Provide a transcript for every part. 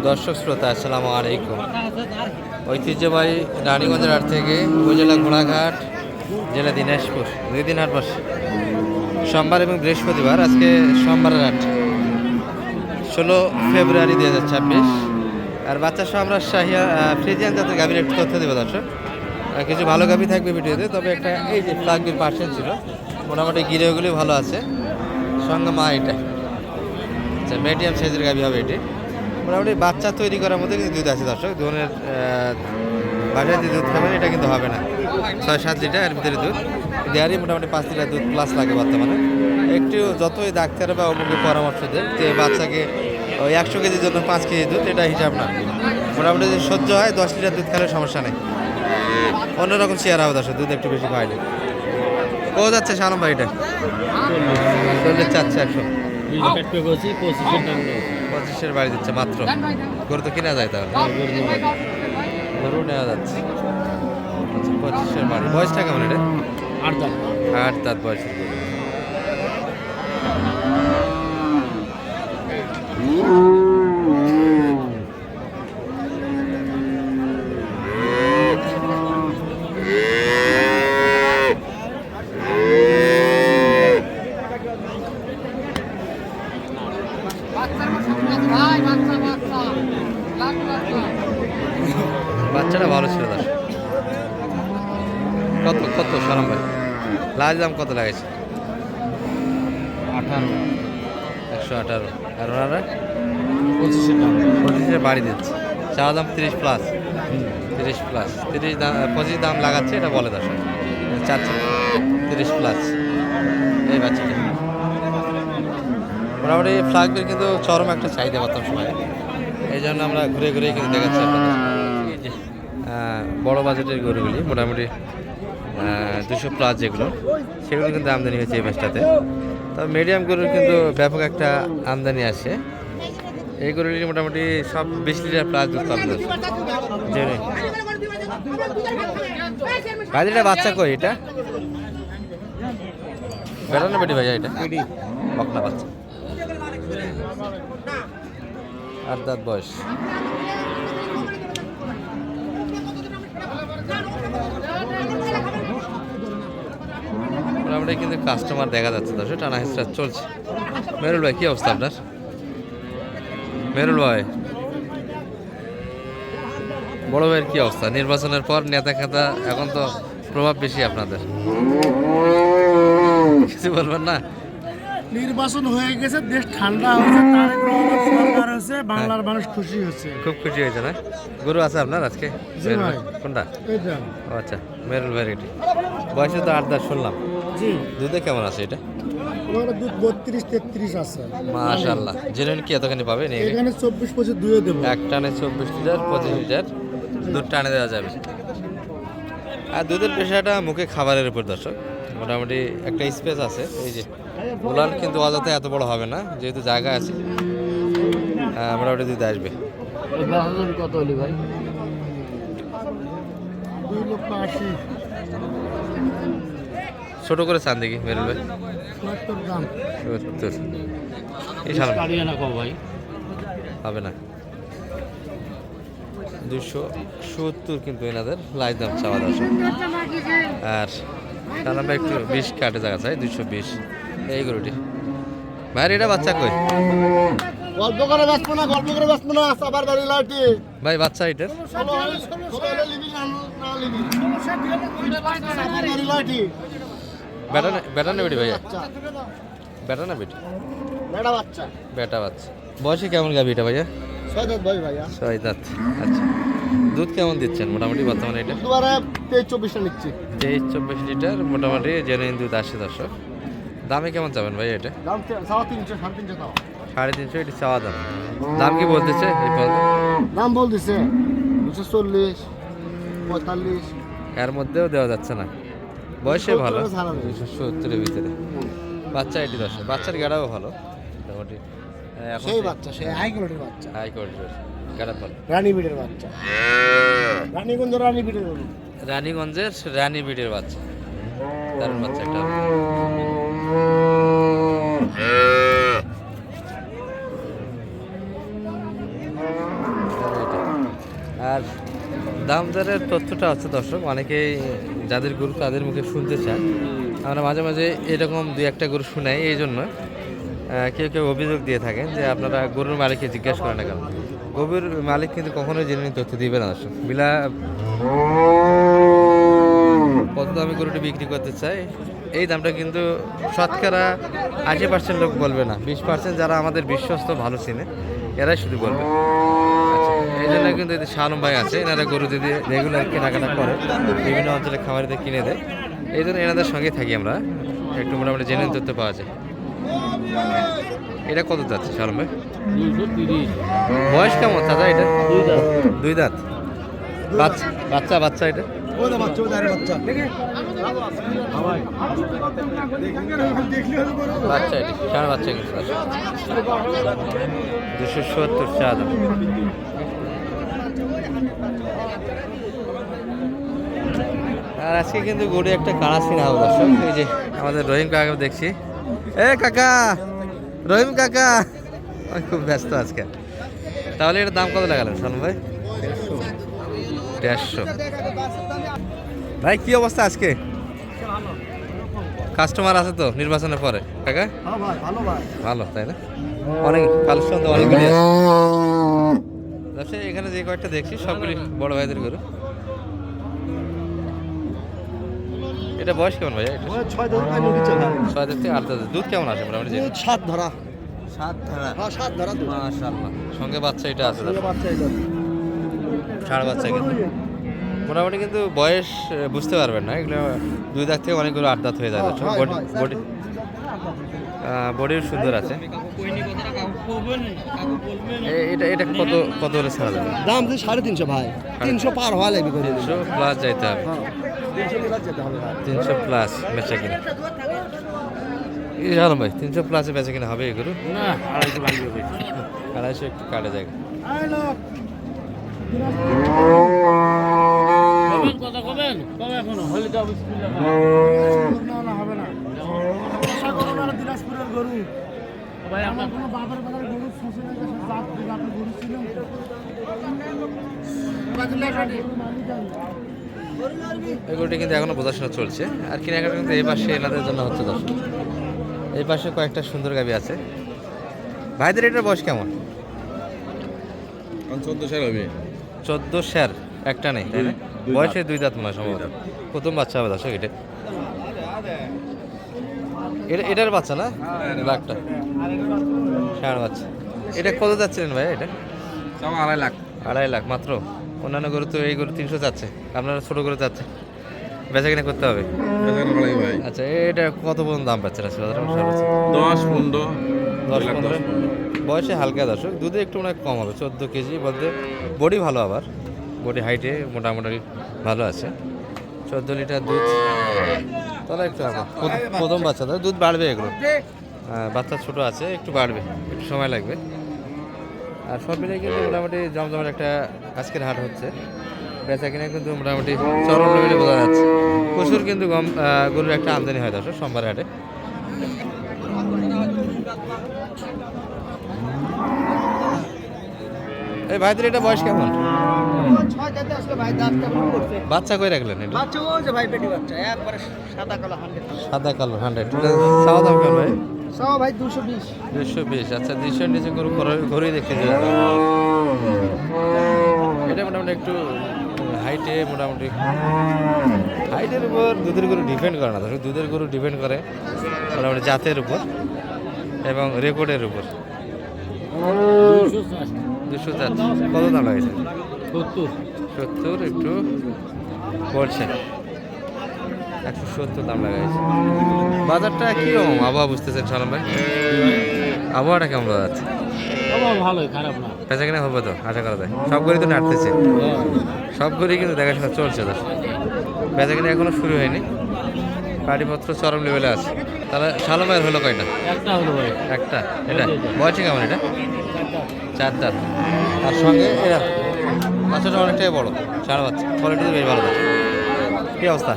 দর্শক শ্রোতা আসসালামু আলাইকুম। ঐতিহ্যবাহী রানীগঞ্জের হাট থেকে উপজেলা ঘোড়াঘাট, জেলা দিনাজপুর 2 দিন হাট বসে সোমবার এবং বৃহস্পতিবার। আজকে সোমবারের হাট 16 ফেব্রুয়ারি 2026। আর বাচ্চা সহ আমরা শাহিয়া ফ্রিজিয়ান জাতের গাভীর একটু তথ্য দেবো দর্শক। কিছু ভালো গাভী থাকবে ভিডিওতে, তবে একটা এই যে ফ্লাগবির পার্সেন্ট ছিল, মোটামুটি গিরেগুলি ভালো আছে। সঙ্গে মা এটা আচ্ছা মিডিয়াম সাইজের গাভী হবে এটি। মোটামুটি বাচ্চা তৈরি করার মধ্যে কিন্তু দুধ আছে দর্শক। ধরনের বাজারে যে দুধ খাবেন এটা কিন্তু হবে না। 6-7 লিটার এর ভিতরে দুধ দেয়ারই মোটামুটি 5 লিটার দুধ প্লাস লাগে বর্তমানে। একটু যতই ডাক্তার বা অমুকে পরামর্শ দেন যে বাচ্চাকে ওই 100 কেজির জন্য 5 কেজি দুধ, এটা হিসাব না। মোটামুটি যদি সহ্য হয় 10 লিটার দুধ খেলে সমস্যা নেই। অন্যরকম চেয়ার হবে দর্শক, দুধ একটু বেশি খাওয়াইলে। ও যাচ্ছে শালম ভাই এটা 40 চাচ্ছে 100 25-এর বাড়ি দিচ্ছে মাত্র। গরু তো কিনা যায় তাহলে, গরু নেওয়া যাচ্ছে 25-এর বাড়ি। বয়সটা কেমন এটা? 8 দাঁত বয়সের গরু। বাচ্চাটা ভালো ছিল দাস। কত কত সালাম ভাই লাজ দাম কত লাগাইছে? 118। আর ওনারা 25-এর বাড়ি দিচ্ছে। চাওয়া দাম 30 প্লাস 30 দাম 25 দাম লাগাচ্ছে, এটা বলে দর্শক। চাচ্ছে 30 প্লাস এই বাচ্চাটা। মোটামুটি ফ্লাগের কিন্তু চরম একটা চাহিদা বর্তমান সময়ে, এই জন্য আমরা ঘুরে ঘুরে কিন্তু দেখাচ্ছি আপনাদের। বড় বাজেটের গরুগুলি মোটামুটি 200 প্লাস যেগুলো, সেগুলো কিন্তু আমদানি হয়েছে এই মাসটাতে। তবে মিডিয়াম গরুর কিন্তু ব্যাপক একটা আমদানি আসে। এই গরুগুলি মোটামুটি সব 20 লিটার প্লাস দুধ পাবেন। ভাইটা বাচ্চা কই এটা? বেটা না বেটি ভাইয়া? এটা বকনা বাচ্চা, 8 দাঁত বয়স। মোটামুটি কিন্তু কাস্টমার দেখা যাচ্ছে দর্শক, টানা হিস্ট্রা চলছে। মেরুল ভাই কি অবস্থা আপনার? মেরুল ভাই বড় ভাইয়ের কি অবস্থা? নির্বাচনের পর নেতা খেতা এখন তো প্রভাব বেশি আপনাদের, কিছু বলবেন না? নির্বাচন হয়ে গেছে, দেশ ঠান্ডা হয়েছে, তারেক রহমান সরকার হয়েছে, বাংলার মানুষ খুশি হচ্ছে, খুব খুশি হয়েছে না? গরু আছে আপনার আজকে? কোনটা? ও আচ্ছা, মেরুল ভাই এটি বয়সে তো 8 দাঁত শুনলাম। জি, দুধে কেমন আছে এটা? দুধ 32-33 আছে। মাশাআল্লাহ। জেনুইন কি এতখানি পাবেন? এখানে 24-25 দুয়ে দেবো। এক টানে 24 লিটার 25 লিটার দুধ টানে দেওয়া যাবে। আর দুধের পেশাটা মুখে খাবারের উপর দর্শক। মোটামুটি একটা স্পেস আছে। এই যে উলান কিন্তু অযথা এত বড় হবে না, যেহেতু জায়গা আছে। মোটামুটি দুধ আসবে। কত হলি ভাই? 2,80,000। ছোট করে চান দেখি মেরুল ভাই। 70 দাম। 70 এই সালাম ভাই হবে না। 270 কিন্তু এনাদের লাইভ দাম চাওয়া দর্শক। আর সালাম ভাই একটু 20 কাটে জায়গা চাই, 220 এই গরুটি। ভাই এটা বাচ্চা কই? গল্প করে ব্যস্ত না সাবার বাড়ি লাইটি ভাই বাচ্চা এটার বেটা না বেটি ভাইয়া? বেটা না বেটি? বেটা বাচ্চা। বয়সে কেমন গাবি এটা ভাইয়া? 6 দাঁত ভাইয়া। 6 দাঁত। আচ্ছা, দুধ কেমন দিচ্ছেন মোটামুটি বর্তমানে এটা? 23-24 নিচ্ছি। 23-24 লিটার মোটামুটি জেনুইন দুধ আসে দর্শক। দামে কেমন চাবেন ভাই এটা? দাম 350 350 দাও। 350 এটি চাওয়া দাম। দাম কি বলতেছে এই পর্যন্ত? দাম বলতেছে 240 45। এর মধ্যেও দেওয়া যাচ্ছে না। বয়সে ভালো, 270-এর ভিতরে। বাচ্চা এটি দর্শক, বাচ্চার গাড়াও ভালো মোটামুটি। সেই বাচ্চা, সেই হাই কোয়ালিটির বাচ্চা, হাই কোয়ালিটির গাড়া ভালো। রানী বিটের বাচ্চা, রানীগঞ্জের রানী বিটের, রানীগঞ্জের রানী বিটের বাচ্চা, দারুণ বাচ্চা একটা। আর দাম দরের তথ্যটা হচ্ছে দর্শক অনেকেই যাদের গরু তাদের মুখে শুনতে চায়। আমরা মাঝে মাঝে এরকম দুই একটা গরু শুনাই, এই জন্য কেউ কেউ অভিযোগ দিয়ে থাকেন যে আপনারা গরুর মালিককে জিজ্ঞাসা করেন না কেন। গরুর মালিক কিন্তু কখনোই জেনুইন তথ্য দিবে না দর্শক। কত দামে গরুটি বিক্রি করতে চাই এই দামটা কিন্তু শতকরা 80% লোক বলবে না, 20% যারা আমাদের বিশ্বস্ত ভালো চিনে এরাই শুধু বলবে। আচ্ছা, এই জন্য কিন্তু এই যে শাহ আলম ভাই আছে, এনারা গরু যদি রেগুলার কেনাকাটা করে বিভিন্ন অঞ্চলে খামারিতে কিনে দেয়, এই জন্য এনাদের সঙ্গে থাকি আমরা, একটু মোটামুটি জেনে তথ্য পাওয়া যায়। এটা কত যাচ্ছে শাহ আলম ভাই? 230। বয়স কেমন চাচা এটা? 2 দাঁত। বাচ্চা বাচ্চা বাচ্চা এটা বাচ্চা, এটা ষাঁড় বাচ্চা কিন্তু 270 চা দাম। আর আজকে কিন্তু গরু একটা কাড়া সিনা হবে দর্শক। এই যে আমাদের রহিম কাকা দেখছি, এ কাকা, রহিম কাকা খুব ব্যস্ত আজকে। তাহলে এটার দাম কত লাগালেন সালম ভাই? 150। ভাই কি অবস্থা আজকে? কাস্টমার আছে তো নির্বাচনের পরে কাকা? ভালো তাই না? অনেক কালেকশন তো অনেকগুলি আছে। ব্যবসায়ী এখানে যে কয়েকটা দেখছি সবগুলি বড় ভাইদের গরু। এটা বয়স কেমন ভাই? 6 থেকে 8 দাঁত। দুধ কেমন আসে মোটামুটি? 7 ধরা। 7 ধরা। হ্যাঁ 7 ধরা দুধ। মাশাআল্লাহ, সঙ্গে বাচ্চা এটা আছে। বাচ্চা এটা। ষাঁড় বাচ্চা কিন্তু মোটামুটি কিন্তু বয়স বুঝতে পারবেন না, এগুলো 2 দাঁত থেকে অনেকগুলো 8 দাঁত হয়ে যায়। বডি বডিও সুন্দর আছে। এটা এটা কত কত হলে ছাড়া যাবে? দাম যে 350 ভাই, 300 পার হওয়া লাগবে করে। 300 প্লাস যাইতে হবে। 300 প্লাস যেতে হবে ভাই। 300 প্লাস বেচা কিনা এই আলম ভাই? 300 প্লাসে বেচা কিনা হবে এগুলো? না 250 লাগবে। 250 একটু কাটে যায়। কথা কবেন? কবে এখনো হলে তো বিসমিল্লাহ। না না হবে না। আশা করো না দিনাজপুরের গরু। ভাই আমার কোনো বাবার বাবার গরু শ্বশুর কাছে জাত জাতের গরু ছিল। এগুলোটি কিন্তু এখনো বোঝাশোনা চলছে। আর কেনাকাটা কিন্তু এই পাশে এনাদের জন্য হচ্ছে দর্শক। এই পাশে কয়েকটা সুন্দর গাবি আছে। ভাইদের এটার বয়স কেমন? 14 সাল হবে। 14 শের একটা নেই তাই না? বয়সে 2 দাঁত মনে হয় সম্ভবত। প্রথম বাচ্চা হবে দর্শক এটা। এটার বাচ্চা না? লাখটা ষাঁড় বাচ্চা। এটা কত যাচ্ছিলেন ভাই? এটা 2.5 লাখ। 2.5 লাখ মাত্র। অন্যান্য গরু তো এই গরু 300 যাচ্ছে, আপনারা ছোটো গরু যাচ্ছে, বেচা কিনা করতে হবে। ভাই আচ্ছা, এটা কত পর্যন্ত দাম পাচ্ছেন আজকে? 10 15 10 15। বয়সে হালকা দর্শক, দুধে একটু অনেক কম হবে, 14 কেজি বলতে। বডি ভালো, আবার বডি হাইটে মোটামুটি ভালো আছে। 14 লিটার দুধ, তাহলে একটু প্রথম বাচ্চা, তাহলে দুধ বাড়বে এগুলো। বাচ্চা ছোট আছে, একটু বাড়বে, একটু সময় লাগবে। আর সব মিলিয়ে কিন্তু মোটামুটি জমজমের একটা আজকের হাট হচ্ছে। বেচা কিনা কিন্তু মোটামুটি চরম লেভেলে বোঝা যাচ্ছে। প্রচুর কিন্তু গরুর একটা আমদানি হয় দর্শক সোমবার হাটে। এই ভাইদের এটা বয়স কেমন? বাচ্চা কই রাখলেন? এটা সাদা কালো 100। চাওয়া দাম কেমন ভাই? ভাই 220। 220। আচ্ছা, 200 নিচে গরু ঘরেই দেখতে যাবে। এটা মোটামুটি একটু হাইটে, মোটামুটি হাইটের উপর দুধের গরু ডিপেন্ড করে না, দুধের গরু ডিপেন্ড করে মোটামুটি জাতের উপর এবং রেকর্ডের উপর। 200 যাচ্ছে। কত দাম লাগছে? 70 একটু বলছে, 170 দাম লাগাইছে। বাজারটা কীরকম আবহাওয়া বুঝতেছেন সালাম ভাই? আবহাওয়াটা কেমন বোঝা যাচ্ছে? ভালোই, খারাপ না। বেচা কিনা হবে তো আশা করা যায়? সব ঘড়ি তো নাড়তেছে, সব ঘড়ি কিন্তু দেখাশোনা চলছে। বেচা কিনা এখনো শুরু হয়নি, গাড়িপত্র চরম লেভেলে আছে। তাহলে সালাম ভাইয়ের হলো কয়টা? একটা হলো ভাই। একটা। এটা বয়সে কেমন? এটা 4 দাঁত। আর সঙ্গে এরা বাচ্চাটা অনেকটাই বড়, ষাঁড় বাচ্চা, কোয়ালিটি বেশ ভালো আছে। কী অবস্থা?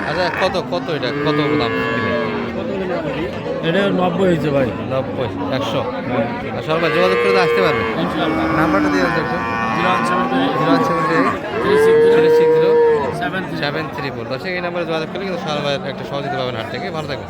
আচ্ছা, কত কত এটা কত দাম কিনে? এটা 90 হয়েছে ভাই। 90 100 আর সবাই যোগাযোগ করে তো আসতে পারবে। ইনশাআল্লাহ। নাম্বারটা দিয়ে দেন একটু। 078 078 7 734। দর্শক এই নাম্বারে যোগাযোগ করলে কিন্তু সারা একটা সহযোগিতা পাবেন হাট থেকে। ভালো থাকবেন।